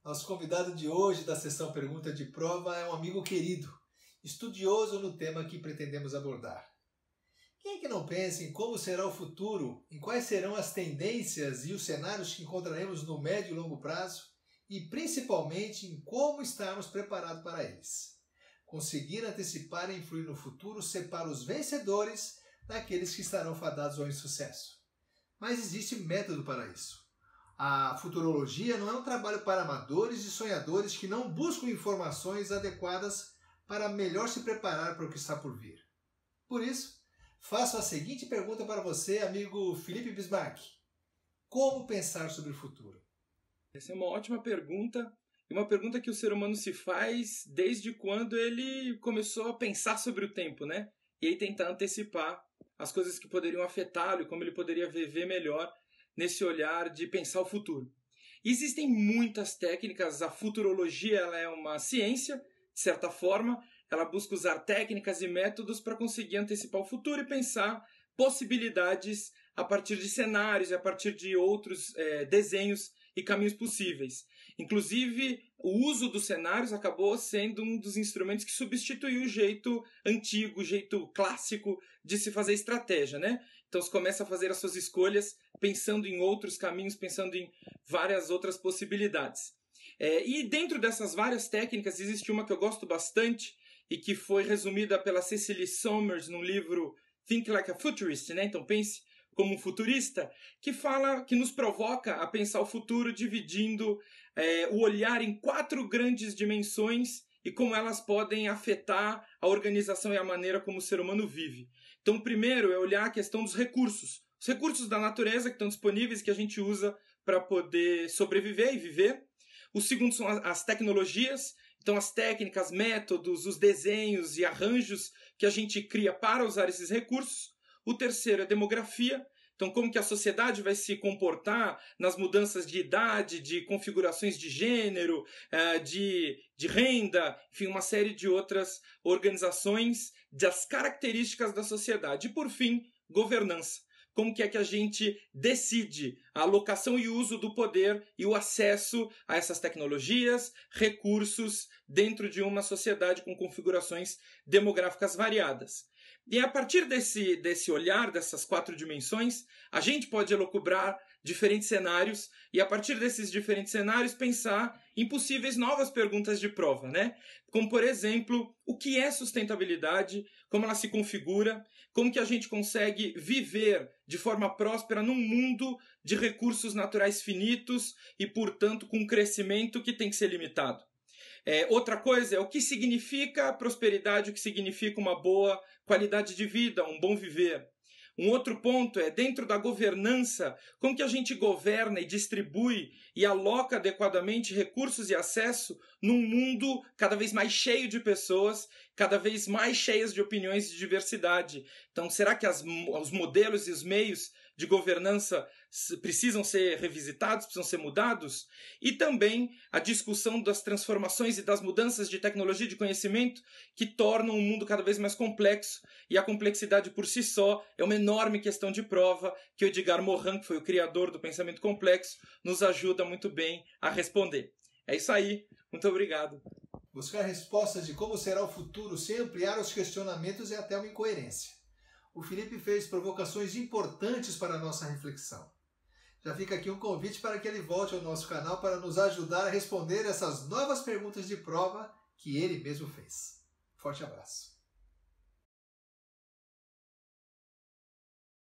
Nosso convidado de hoje da sessão Pergunta de Prova é um amigo querido, estudioso no tema que pretendemos abordar. Quem é que não pensa em como será o futuro, em quais serão as tendências e os cenários que encontraremos no médio e longo prazo e principalmente em como estarmos preparados para eles? Conseguir antecipar e influir no futuro separa os vencedores daqueles que estarão fadados ao insucesso. Mas existe método para isso. A futurologia não é um trabalho para amadores e sonhadores que não buscam informações adequadas para melhor se preparar para o que está por vir. Por isso, faço a seguinte pergunta para você, amigo Felipe Bismarck. Como pensar sobre o futuro? Essa é uma ótima pergunta, e uma pergunta que o ser humano se faz desde quando ele começou a pensar sobre o tempo, né? E aí tentar antecipar as coisas que poderiam afetá-lo e como ele poderia viver melhor nesse olhar de pensar o futuro. E existem muitas técnicas, a futurologia ela é uma ciência, de certa forma, ela busca usar técnicas e métodos para conseguir antecipar o futuro e pensar possibilidades a partir de cenários e a partir de outros desenhos e caminhos possíveis. Inclusive, o uso dos cenários acabou sendo um dos instrumentos que substituiu o jeito antigo, o jeito clássico de se fazer estratégia, né? Então, você começa a fazer as suas escolhas pensando em outros caminhos, pensando em várias outras possibilidades. E dentro dessas várias técnicas, existe uma que eu gosto bastante e que foi resumida pela Cecily Somers no livro Think Like a Futurist, né? Então, pense como um futurista, que nos provoca a pensar o futuro dividindo o olhar em 4 grandes dimensões e como elas podem afetar a organização e a maneira como o ser humano vive. Então, o primeiro é olhar a questão dos recursos. Os recursos da natureza que estão disponíveis, que a gente usa para poder sobreviver e viver. O segundo são as tecnologias, então as técnicas, métodos, os desenhos e arranjos que a gente cria para usar esses recursos. O terceiro é a demografia, então como que a sociedade vai se comportar nas mudanças de idade, de configurações de gênero, de renda, enfim, uma série de outras organizações, das características da sociedade. E por fim, governança. Como que é que a gente decide a alocação e uso do poder e o acesso a essas tecnologias, recursos dentro de uma sociedade com configurações demográficas variadas. E a partir desse olhar, dessas 4 dimensões, a gente pode elocubrar diferentes cenários e a partir desses diferentes cenários pensar em possíveis novas perguntas de prova, né? Como, por exemplo, o que é sustentabilidade, como ela se configura, como que a gente consegue viver de forma próspera num mundo de recursos naturais finitos e, portanto, com um crescimento que tem que ser limitado. Outra coisa é o que significa prosperidade, o que significa uma boa qualidade de vida, um bom viver. Um outro ponto é, dentro da governança, como que a gente governa e distribui e aloca adequadamente recursos e acesso num mundo cada vez mais cheio de pessoas, cada vez mais cheias de opiniões e de diversidade. Então, será que os modelos e os meios de governança precisam ser revisitados, precisam ser mudados? E também a discussão das transformações e das mudanças de tecnologia e de conhecimento que tornam o mundo cada vez mais complexo, e a complexidade por si só é uma enorme questão de prova que o Edgar Morin, que foi o criador do pensamento complexo, nos ajuda muito bem a responder. É isso aí, muito obrigado. Buscar respostas de como será o futuro sem ampliar os questionamentos é até uma incoerência. O Felipe fez provocações importantes para a nossa reflexão. Já fica aqui um convite para que ele volte ao nosso canal para nos ajudar a responder essas novas perguntas de prova que ele mesmo fez. Forte abraço.